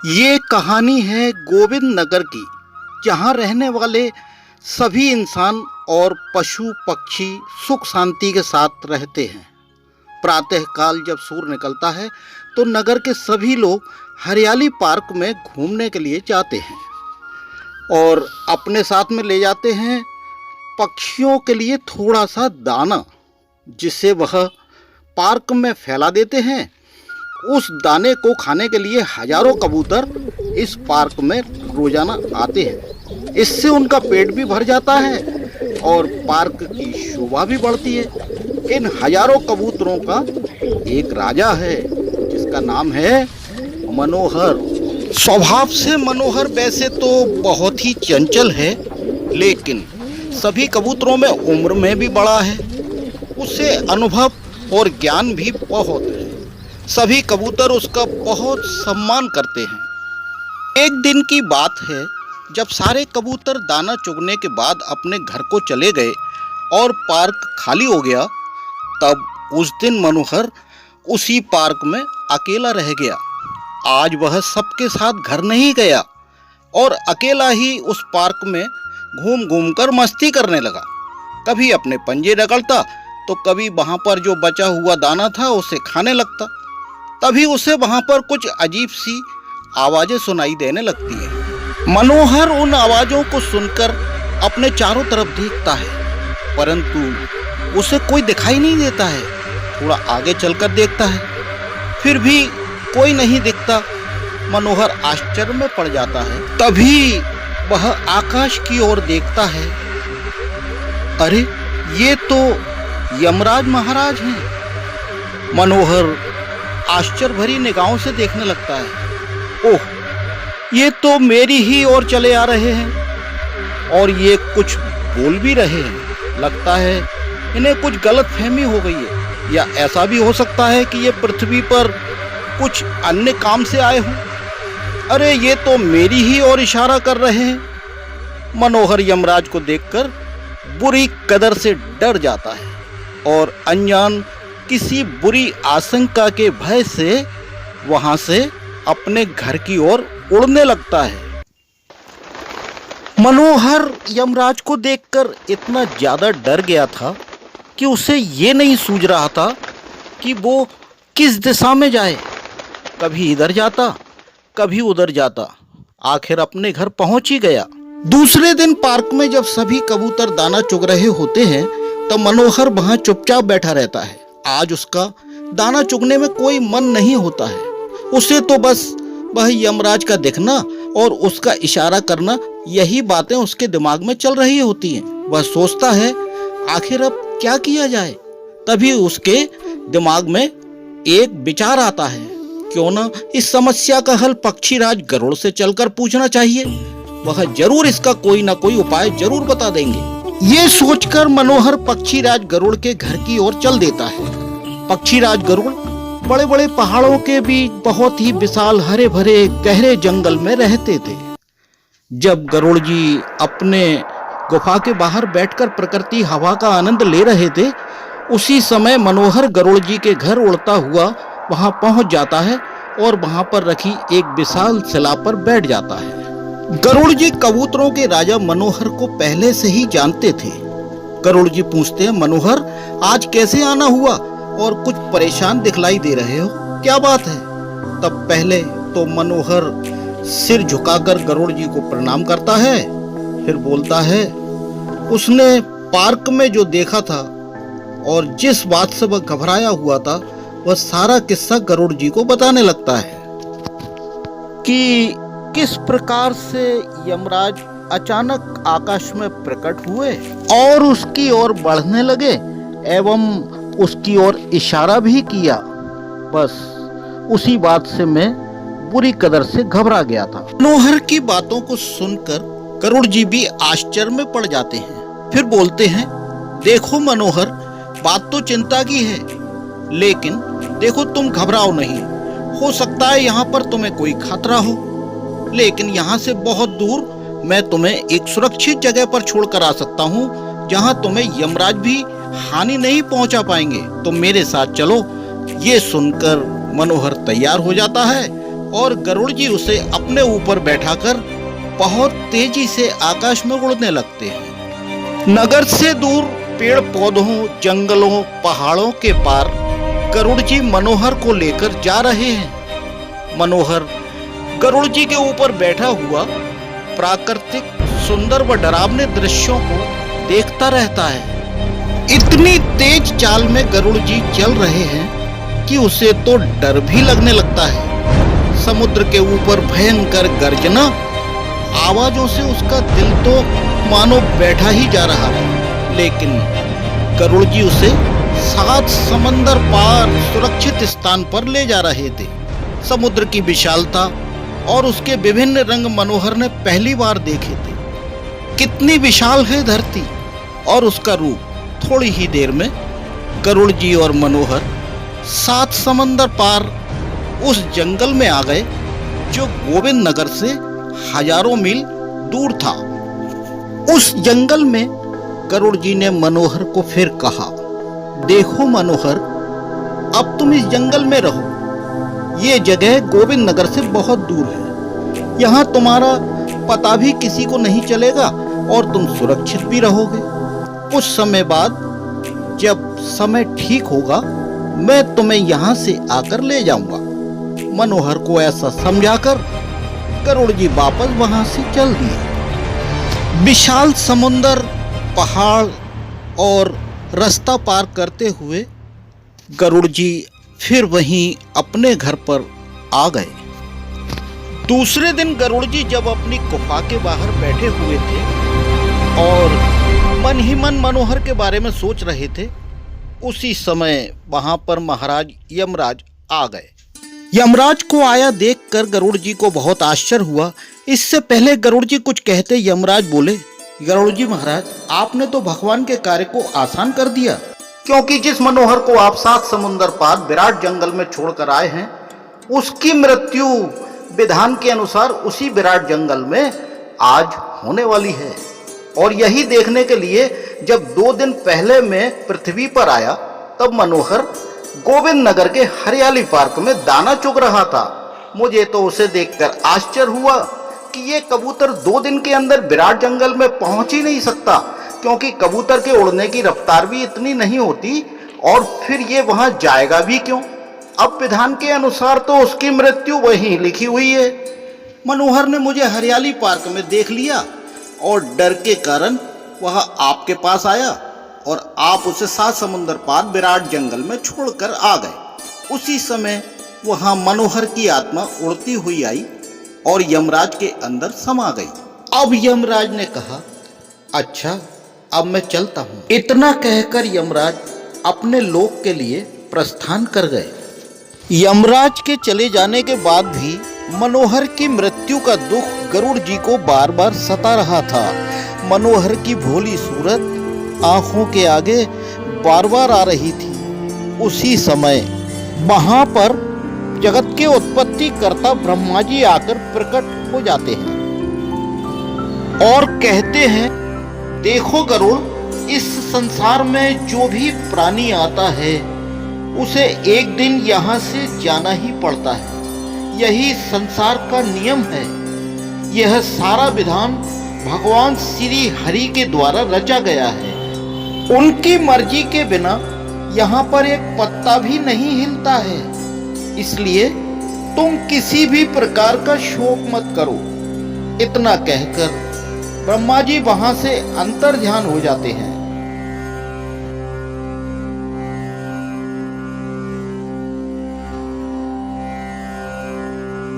ये कहानी है गोविंद नगर की, जहाँ रहने वाले सभी इंसान और पशु पक्षी सुख शांति के साथ रहते हैं। प्रातःकाल जब सूर्य निकलता है तो नगर के सभी लोग हरियाली पार्क में घूमने के लिए जाते हैं और अपने साथ में ले जाते हैं पक्षियों के लिए थोड़ा सा दाना, जिसे वह पार्क में फैला देते हैं। उस दाने को खाने के लिए हजारों कबूतर इस पार्क में रोजाना आते हैं। इससे उनका पेट भी भर जाता है और पार्क की शोभा भी बढ़ती है। इन हजारों कबूतरों का एक राजा है जिसका नाम है मनोहर। स्वभाव से मनोहर वैसे तो बहुत ही चंचल है, लेकिन सभी कबूतरों में उम्र में भी बड़ा है। उसे अनुभव और ज्ञान भी बहुत है। सभी कबूतर उसका बहुत सम्मान करते हैं। एक दिन की बात है, जब सारे कबूतर दाना चुगने के बाद अपने घर को चले गए और पार्क खाली हो गया, तब उस दिन मनोहर उसी पार्क में अकेला रह गया। आज वह सबके साथ घर नहीं गया और अकेला ही उस पार्क में घूम घूम कर मस्ती करने लगा। कभी अपने पंजे रगड़ता तो कभी वहाँ पर जो बचा हुआ दाना था उसे खाने लगता। तभी उसे वहाँ पर कुछ अजीब सी आवाज़ें सुनाई देने लगती है। मनोहर उन आवाज़ों को सुनकर अपने चारों तरफ देखता है, परंतु उसे कोई दिखाई नहीं देता है। थोड़ा आगे चलकर देखता है, फिर भी कोई नहीं दिखता। मनोहर आश्चर्य में पड़ जाता है। तभी वह आकाश की ओर देखता है। अरे, ये तो यमराज महाराज हैं। मनोहर आश्चर्य भरी निगाहों से देखने लगता है। ओह, ये तो मेरी ही ओर चले आ रहे हैं और ये कुछ बोल भी रहे हैं। लगता है इन्हें कुछ गलतफहमी हो गई है, या ऐसा भी हो सकता है कि ये पृथ्वी पर कुछ अन्य काम से आए हों। अरे, ये तो मेरी ही ओर इशारा कर रहे हैं। मनोहर यमराज को देखकर बुरी कदर से डर जाता है और अनजान किसी बुरी आशंका के भय से वहां से अपने घर की ओर उड़ने लगता है। मनोहर यमराज को देखकर इतना ज्यादा डर गया था कि उसे ये नहीं सूझ रहा था कि वो किस दिशा में जाए। कभी इधर जाता, कभी उधर जाता, आखिर अपने घर पहुंच ही गया। दूसरे दिन पार्क में जब सभी कबूतर दाना चुग रहे होते हैं, तब मनोहर वहां चुपचाप बैठा रहता है। आज उसका दाना चुगने में कोई मन नहीं होता है। उसे तो बस वह यमराज का दिखना और उसका इशारा करना, यही बातें उसके दिमाग में चल रही होती हैं। वह सोचता है, आखिर अब क्या किया जाए। तभी उसके दिमाग में एक विचार आता है, क्यों ना इस समस्या का हल पक्षीराज गरुड़ से चलकर पूछना चाहिए। वह जरूर इसका कोई ना कोई उपाय जरूर बता देंगे। ये सोचकर मनोहर पक्षीराज गरुड़ के घर की ओर चल देता है। पक्षीराज गरुड़ बड़े बड़े पहाड़ों के बीच बहुत ही विशाल हरे भरे गहरे जंगल में रहते थे। जब गरुड़ जी अपने गुफा के बाहर बैठकर प्रकृति हवा का आनंद ले रहे थे, उसी समय मनोहर गरुड़ जी के घर उड़ता हुआ वहां पहुंच जाता है और वहां पर रखी एक विशाल शिला पर बैठ जाता है। गरुड़ जी कबूतरों के राजा मनोहर को पहले से ही जानते थे। गरुड़ जी पूछते हैं, मनोहर, आज कैसे आना हुआ और कुछ परेशान दिखलाई दे रहे हो, क्या बात है। तब पहले तो मनोहर सिर झुकाकर गरुड़ जी को प्रणाम करता है, फिर बोलता है उसने पार्क में जो देखा था और जिस बात से वह घबराया हुआ था, वह सारा किस्सा गरुड़ जी को बताने लगता है कि किस प्रकार से यमराज अचानक आकाश में प्रकट हुए और उसकी ओर बढ़ने लगे एवं उसकी ओर इशारा भी किया। बस उसी बात से मैं बुरी कदर से घबरा गया था। मनोहर की बातों को सुनकर गरुड़ जी भी आश्चर्य में पड़ जाते हैं। फिर बोलते हैं, देखो मनोहर, बात तो चिंता की है, लेकिन देखो तुम घबराओ नहीं। हो सकता है यहाँ पर तुम्हें कोई खतरा हो, लेकिन यहाँ से बहुत दूर मैं तुम्हें एक सुरक्षित जगह पर छोड़कर आ सकता हूँ, जहाँ तुम्हें यमराज भी हानि नहीं पहुँचा पाएंगे। तो मेरे साथ चलो। ये सुनकर मनोहर तैयार हो जाता है और गरुड़ जी उसे अपने ऊपर बैठाकर बहुत तेजी से आकाश में उड़ने लगते हैं। नगर से दूर पेड़ पौधों, जंगलों, पहाड़ों के पार गरुड़ जी मनोहर को लेकर जा रहे हैं। मनोहर गरुड़ जी के ऊपर बैठा हुआ प्राकृतिक सुंदर व डरावने दृश्यों को देखता रहता है। इतनी तेज चाल में गरुड़ जी चल रहे हैं कि उसे तो डर भी लगने लगता है। समुद्र के ऊपर भयंकर गर्जना आवाजों से उसका दिल तो मानो बैठा ही जा रहा है। लेकिन गरुड़ जी उसे 7 समंदर पार सुरक्षित स्थान पर ले जा रहे थे। समुद्र की विशालता और उसके विभिन्न रंग मनोहर ने पहली बार देखे थे। कितनी विशाल है धरती और उसका रूप। थोड़ी ही देर में गरुड़ जी और मनोहर 7 समंदर पार उस जंगल में आ गए जो गोविंद नगर से हजारों मील दूर था। उस जंगल में गरुड़ जी ने मनोहर को फिर कहा, देखो मनोहर, अब तुम इस जंगल में रहो। ये जगह गोविंद नगर से बहुत दूर है। यहाँ तुम्हारा पता भी किसी को नहीं चलेगा और तुम सुरक्षित भी रहोगे। कुछ समय बाद जब समय ठीक होगा मैं तुम्हें यहाँ से आकर ले जाऊंगा। मनोहर को ऐसा समझाकर गरुड़ जी वापस वहां से चल दिए। विशाल समुंदर, पहाड़ और रास्ता पार करते हुए गरुड़ जी फिर वहीं अपने घर पर आ गए। दूसरे दिन गरुड़ जी जब अपनी गुफा के बाहर बैठे हुए थे और मन ही मन मनोहर के बारे में सोच रहे थे, उसी समय वहां पर महाराज यमराज आ गए। यमराज को आया देखकर गरुड़ जी को बहुत आश्चर्य हुआ। इससे पहले गरुड़ जी कुछ कहते यमराज बोले, गरुड़ जी महाराज, आपने तो भगवान के कार्य को आसान कर दिया, क्योंकि जिस मनोहर को आप 7 समुंदर पार विराट जंगल में छोड़कर आए हैं, उसकी मृत्यु विधान के अनुसार उसी विराट जंगल में आज होने वाली है। और यही देखने के लिए जब 2 दिन पहले मैं पृथ्वी पर आया, तब मनोहर गोविंद नगर के हरियाली पार्क में दाना चुग रहा था। मुझे तो उसे देखकर आश्चर्य हुआ कि ये कबूतर 2 दिन के अंदर विराट जंगल में पहुंच ही नहीं सकता, क्योंकि कबूतर के उड़ने की रफ्तार भी इतनी नहीं होती, और फिर ये वहां जाएगा भी क्यों। अब विधान के अनुसार तो उसकी मृत्यु वहीं लिखी हुई है। मनोहर ने मुझे हरियाली पार्क में देख लिया और डर के कारण वह आपके पास आया और आप उसे 7 समुंदर पार विराट जंगल में छोड़कर आ गए। उसी समय वहां मनोहर की आत्मा उड़ती हुई आई और यमराज के अंदर समा गई। अब यमराज ने कहा, अच्छा अब मैं चलता हूं। इतना कहकर यमराज अपने लोक के लिए प्रस्थान कर गए। यमराज के चले जाने के बाद भी मनोहर की मृत्यु का दुख गरुड़ जी को बार बार सता रहा था। मनोहर की भोली सूरत आंखों के आगे बार बार आ रही थी। उसी समय वहां पर जगत के उत्पत्ति कर्ता ब्रह्मा जी आकर प्रकट हो जाते हैं और कहते हैं, देखो गरुड़, इस संसार में जो भी प्राणी आता है उसे एक दिन यहाँ से जाना ही पड़ता है। यही संसार का नियम है। यह सारा विधान भगवान श्री हरि के द्वारा रचा गया है। उनकी मर्जी के बिना यहाँ पर एक पत्ता भी नहीं हिलता है। इसलिए तुम किसी भी प्रकार का शोक मत करो। इतना कहकर ब्रह्मा जी वहां से अंतर्ध्यान हो जाते हैं।